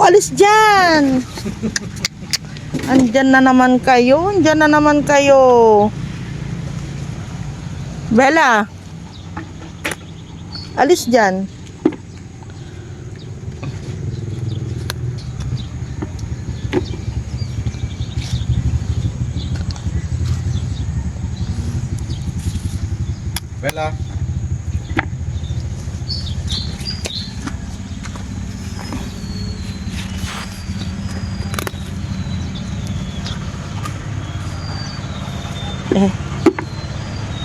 alis dyan. Andyan na naman kayo. Andyan na naman kayo. Bella. Alis dyan. Bella.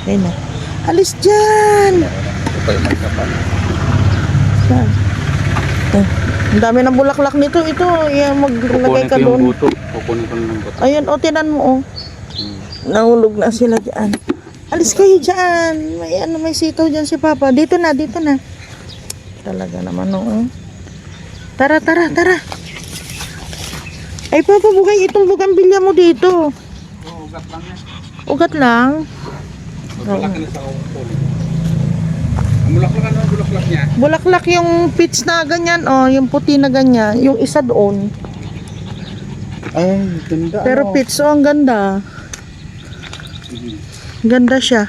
Ayun na. Alis dyan. Ito pa yung may kapal. Yan. Ang dami ng bulaklak nito. Ito, yan, maglagay ka doon. Kukunin ko ng buto. Ayun, o, tinan mo, o. Nahulog na sila dyan. Alis kayo dyan. May sitaw dyan si Papa. Dito na, dito na. Talaga naman, o. Tara. Ay, Papa, bukay itong bugambilya mo dito. Ugat lang yan. Ugat lang. Magpalaki na sa kumpul. Ang bulaklak niya. Bulaklak yung peach na ganyan, oh, yung puti na ganyan. Yung isa doon. Ay, ganda. Pero peach, oh, ang ganda. Ganda siya.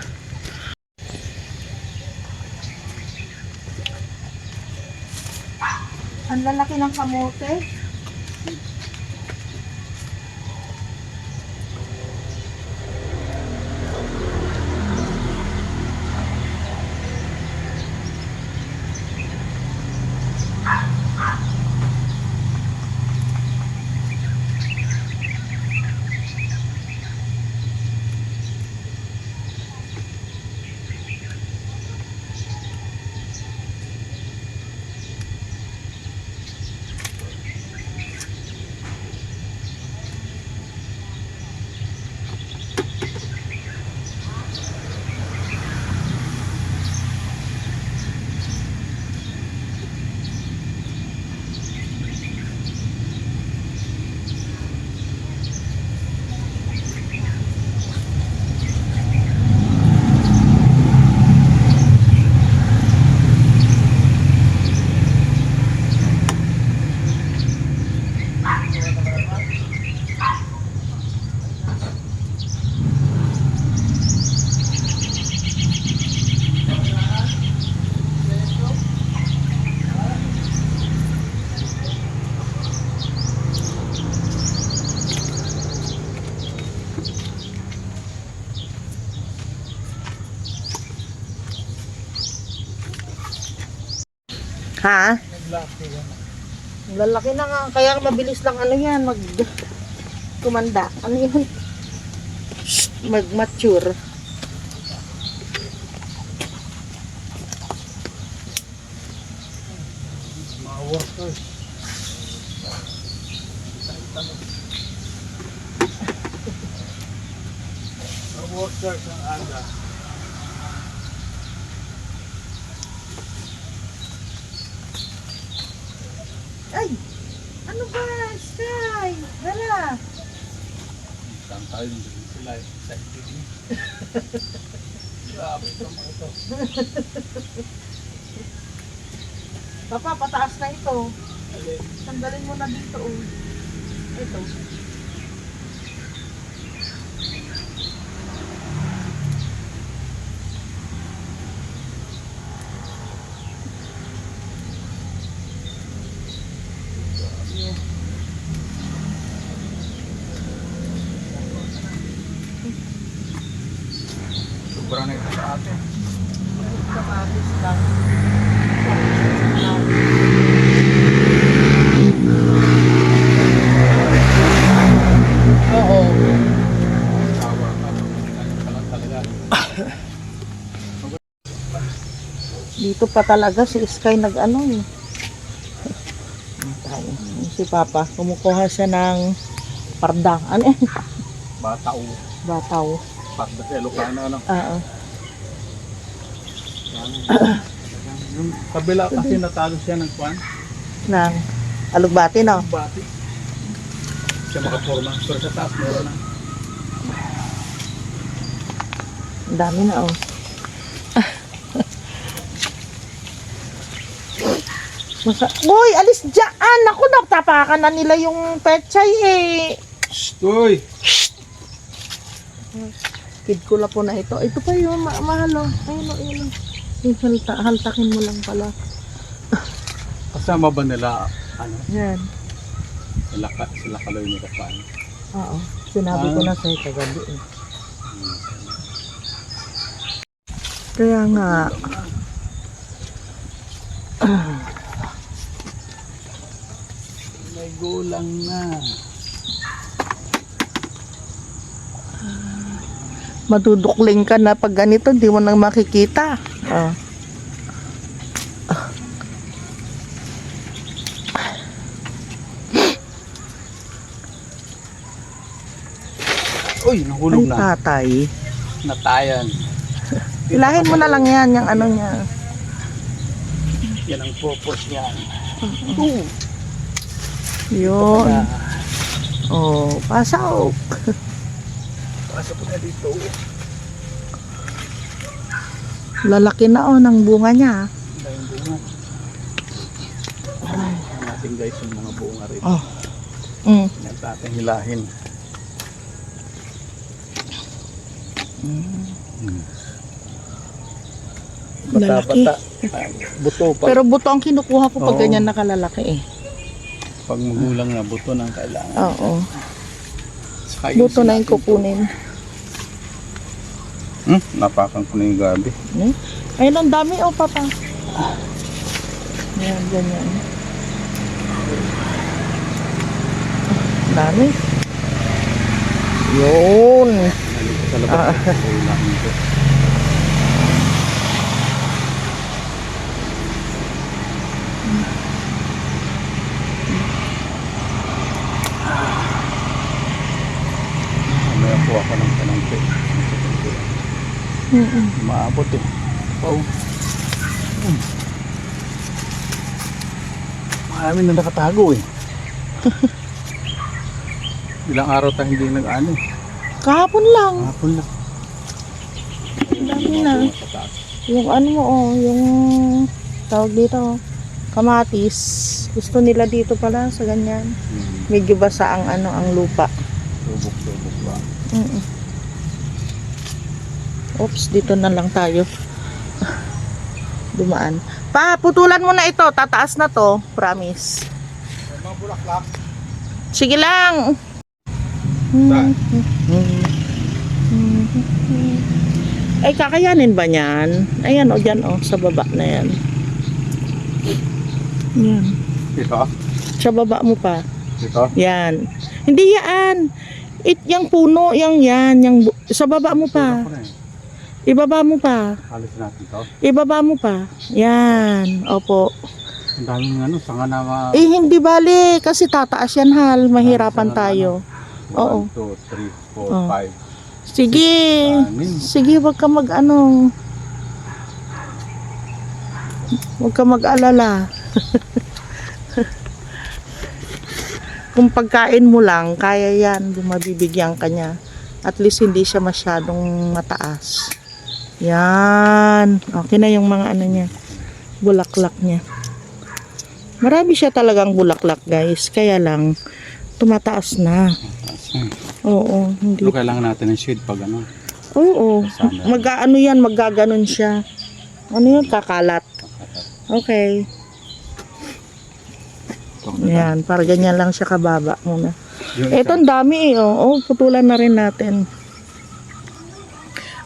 Ang lalaki ng kamote. Ha? Lalaki na nga. Kaya mabilis lang ano yan. Kumanda. Ano yun? Mag-mature. Mga workers. Mga workers ang aga. Ay! Ano ba? Sky! Dala! Saan tayo din sila sa itig. Grabe ito mga ito. Papa, pataas na ito. Sandalin mo na dito. Oh. Ito. Sobrang na ito sa atin. Kapatis lang. Oo. Dito pa talaga si Sky nag-ano eh. Tayo. Si Papa, kumukuha siya ng pardang. Ano eh? Bataw. Bataw. Parda sa Ilocano, ano? Oo. Yung kabila kasi natalo siya ng kwan. Ng alugbati, no? Bati. Siya makaporma. Pero sa taas meron na. Ang dami na, oh. Uy, alis dyan! Ako, natapakan na nila yung pechay eh. Uy! Kid ko lang po na ito. Ito pa yun, mahal o. Ayun o, ayun o. Haltakin mo lang pala. Kasama ba nila, ano, Yan. sila Kaloy nila paano? Oo. Sinabi ko na sa'yo kagabi eh. Kaya nga. May gulang na. Madudukling ka na pag ganito, di mo nang makikita. Oh. Uy, nahulog Ay, na. tatay. Natayan. Ilahin mo na lang yan, yung ano niya. Yan ang purpose niyan. Yun. Oh, pasok. Pasok ko na dito. Lalaki na oh, ng bunga niya. Dahil bunga. Ang natin guys yung mga bunga rito. Oh. Mm. Natin hilahin. Lalaki. Buto pa. Pero buto ang kinukuha ko pag Oo. ganyan nakalalaki eh. Pag magulang na buto nang kailangan. Oo. Saka yung Buto na yung sinabi ko. kukunin. Napakan ko na yung gabi. Hmm? Ayun, ang dami oh, papa. Yan, ganyan. Dami. Yun. Nalito sa labas. Kailangan ko. May ako ng kanangke. Maabot eh. Oh. Marami na nakatago eh. Ilang araw tayo hindi nag-ano eh. Kahapon lang. Hapon lang. Dami na. Yung ano mo oh, yung tawag dito, kamatis. Gusto nila dito pala sa ganyan. Medyo basa ang ano, ang lupa. Subok-subok ba? Oops, dito na lang tayo. Dumaan. Pa, putulan mo na ito. Tataas na to. Promise. Mga bulaklak. Sige lang. Saan? Ay, kakayanin ba niyan? Ayan o, dyan o. Sa baba na yan. Yan. Ito? Sa baba mo pa. Ito? Yan. Hindi yan. Yung puno, yan. Sa baba mo pa. Ako na eh. Ibaba mo pa. Halos natin ito. Ibaba mo pa. Yan. Opo. Ang daming ano, sanga na mga Eh, hindi bali. Kasi tataas yan, Hal. Mahirapan tayo. Oo. 1, 2, 3, 4, Oh. 5. Sige. Amin. Sige, wag ka mag-ano. Huwag ka mag-alala. Kung pagkain mo lang, kaya yan. Mabibigyan ka niya. At least hindi siya masyadong mataas. Yan. Okay na yung mga ano niya. Bulaklak niya. Marami siya talagang bulaklak, guys. Kaya lang, tumataas na. Oo. Hindi. Pero kailangan natin ng shade pag ano. Oo. Sana. Mag-ano yan, maggaganon siya. Ano yun? Kakalat. Okay. Yan, para ganyan lang siya kababa muna. Eto, ang dami eh. Oh, putulan na rin natin.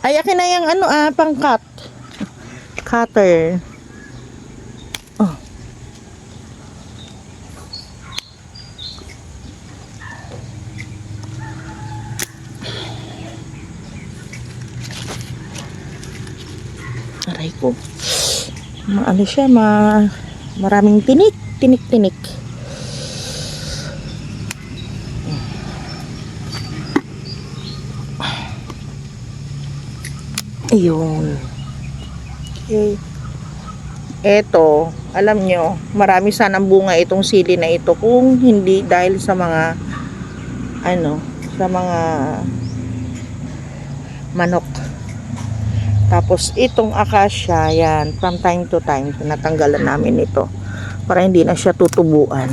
Ay, akin na yung ano pang-cut. Cutter. Oh. Aray ko. Ano siya, maraming tinik. Tinik. Ayun. Okay. Eto, alam nyo, marami sanang bunga itong sili na ito kung hindi dahil sa mga sa mga manok. Tapos itong acacia, yan, from time to time, tinatanggalan namin ito. Para hindi na siya tutubuan.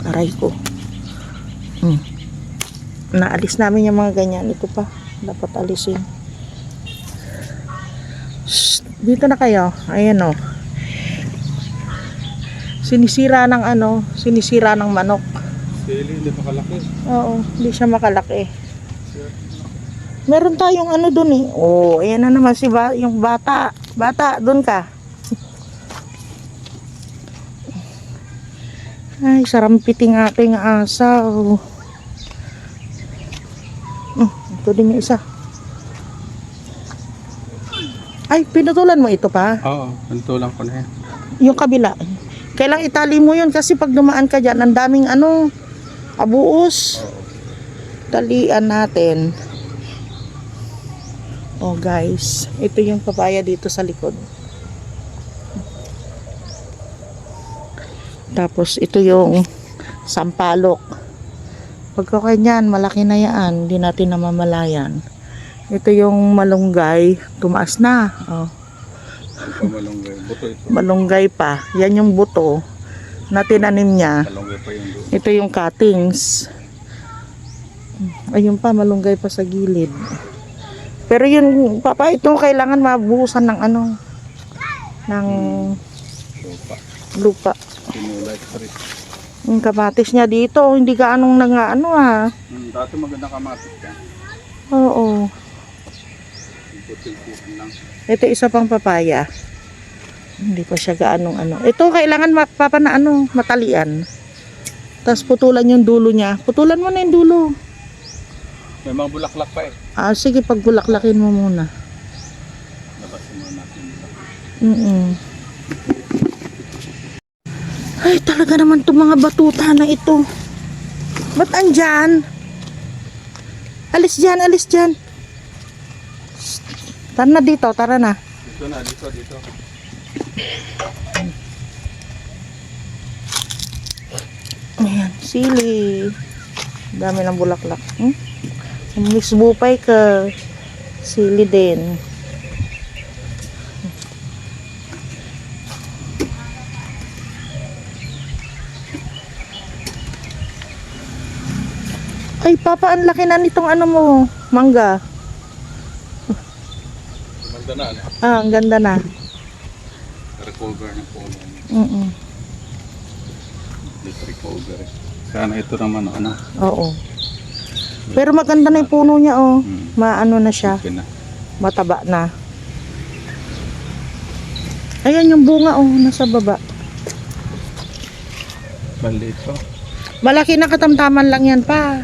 Aray ko. Naalis namin yung mga ganyan. Ito pa. Dapat alisin. Shh, dito na kayo. Ayan o. Sinisira ng sinisira ng manok. Sili, hindi makalaki. Oo, hindi siya makalaki. Meron tayong dun eh. Oh, ayan na naman yung bata. Bata, dun ka. Ay, sarampiting ating asaw. Ito din yung isa. Ay, pinutulan mo ito pa? Oo, pintulan ko na yan. Yung kabila. Kailang itali mo yun kasi pag dumaan ka dyan, ang daming abuos. Talian natin. Oh guys, ito yung papaya dito sa likod. Tapos ito yung sampalok. Pagka kanyan, malaki na yan, hindi natin namamalayan. Ito yung malunggay, tumaas na. Oh. Ito malunggay. Buto ito. Malunggay pa. Yan yung buto na tinanim niya. Malunggay pa yung doon. Ito yung cuttings. Ayun pa, malunggay pa sa gilid. Pero yun, papa, ito kailangan mabuhusan ng ng Lupa. lupa. Pinulay pa rin. Yung kamatis niya dito, hindi ka Dati maganda kamatis yan. Oo. Putil-putil lang. Ito isa pang papaya. Hindi pa siya Ito kailangan matalian. Tapos putulan yung dulo niya. Putulan mo na yung dulo. May mga bulaklak pa eh. Sige, pagbulaklakin mo muna. Labasin mo natin. Ay, talaga naman itong mga batuta na ito. Ba't andyan? Alis dyan, alis dyan. Tara na dito, tara na. Dito na, dito. Ayan, sili. Dami ng bulaklak. Miss Bupay ka. Sili din. Ay, papa, ang laki na nitong mo, mangga. Maganda na. Ang ganda na. Recover ng puno. Dito recover eh. Sana ito naman Oo. Pero maganda na yung puno niya, Maano na siya. Okay na. Mataba na. Ayan yung bunga, nasa baba. Maliit pa. Malaki na katamtaman lang yan pa.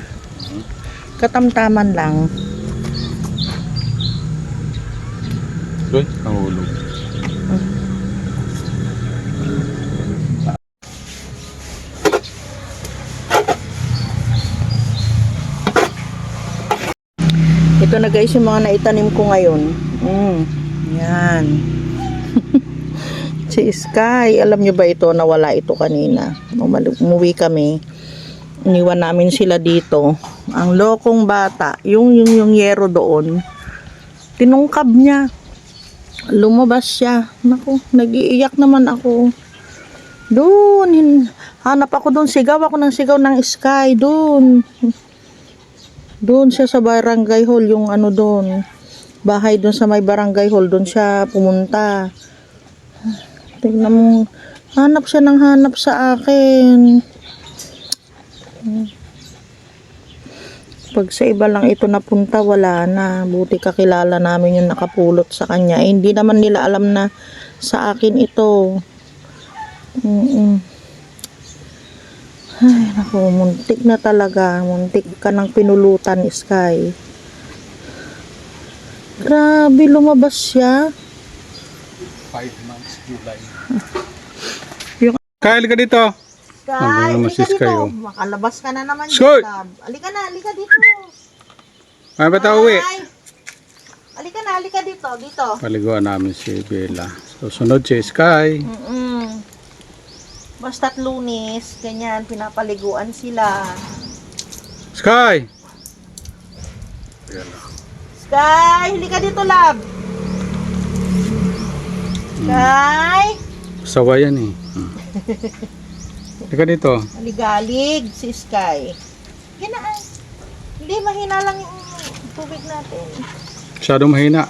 Katamtaman lang. Uy, nahulog. Ito na guys yung mga naitanim ko ngayon. Yan. Si Sky, alam nyo ba ito, nawala ito kanina. Umuwi kami. Iniwan namin sila dito. Ang lokong bata, yung yero doon, tinungkab niya. Lumabas siya. Naku, nag-iiyak naman ako. Doon, hanap ako doon, sigaw ako ng sigaw ng Sky, doon. Doon siya sa barangay hall, yung doon. Bahay doon sa may barangay hall, doon siya pumunta. Tingnan mo, hanap siya ng hanap sa akin. Pag sa iba lang ito napunta, wala na. Buti kakilala namin yung nakapulot sa kanya. Hindi naman nila alam na sa akin ito. Ay, naku, muntik na talaga. Muntik ka ng pinulutan, Sky. Grabe, lumabas siya. 5 months, July. Yung- Kyle ka dito. Sky, naman si halika Sky, dito. oh. Makalabas ka na naman. Sky! Jacob. Halika na, halika dito. May ba tayo uwi? Ay, halika dito, dito. Paliguan namin si Bella. Susunod si Sky. Basta't Lunes, ganyan, pinapaliguan sila. Sky! Sky, halika dito, love. Sky. Sawa yan eh. Teka dito. Maligalig si Sky. Ginaan. Hindi, mahina lang yung tubig natin. Masyadong mahina.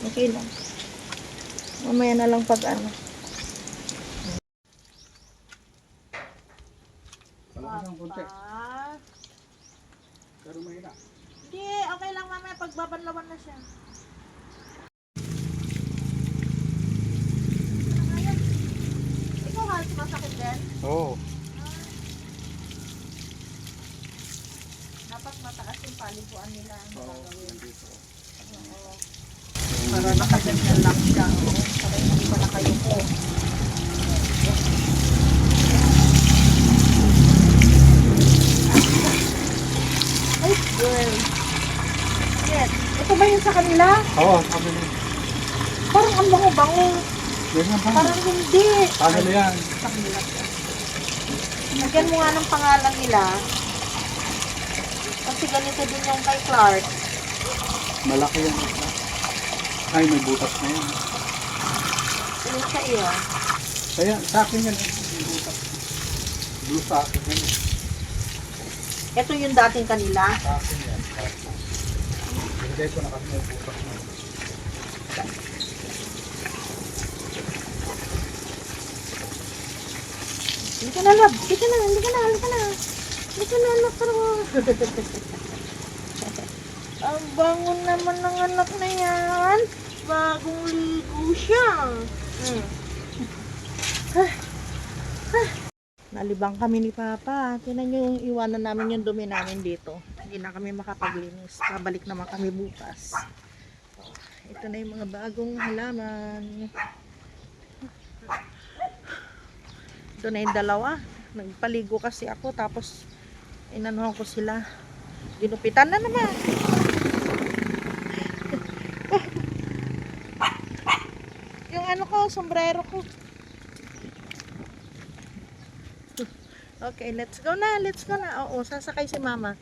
Okay lang. Mamaya na lang pag ano. Pero mahina. Hindi, okay lang mamaya pagbabanlawan na siya. Ikaw halos masakit din? Oo. Dapat mataas yung paliguan nila. Nandito. Oo. Para nakaganyan lang siya. Oo. Para hindi pa nakayuko. Ay, girl. Yes. Ito ba yung sa kanila? Oo, sabi niya. Parang ang bango-bango. Yan nga ba? Parang hindi. Paano na yan? Sa kanila to. Lagyan mo nga ng pangalan nila. Kasi ganito din yung kay Clark. Malaki yan. Ay, may butas na yan. Yung sa iyo. Kaya, sa akin yan. May butas. Blue sa akin yan. Ito yung dating kanila. Sa akin yan. Binigay ko na kasi may butas na yan. Hindi ka na, love. Hindi ka na, hindi ka na, hindi ka na. Hindi ka na, anak ko. Ang bango naman ng anak na yan. Bagong ligo siya. Nalibang kami ni Papa. Tinan nyo yung iwanan namin yung dumi namin dito. Hindi na kami makapaglinis. Babalik naman kami bukas. Ito na yung mga bagong halaman. Ito na yung dalawa. Nagpaligo kasi ako. Tapos inanuhan ko sila. Ginupitan na naman. Yung ano ko, sombrero ko. Okay, let's go na. Let's go na. Oo, sasakay si Mama.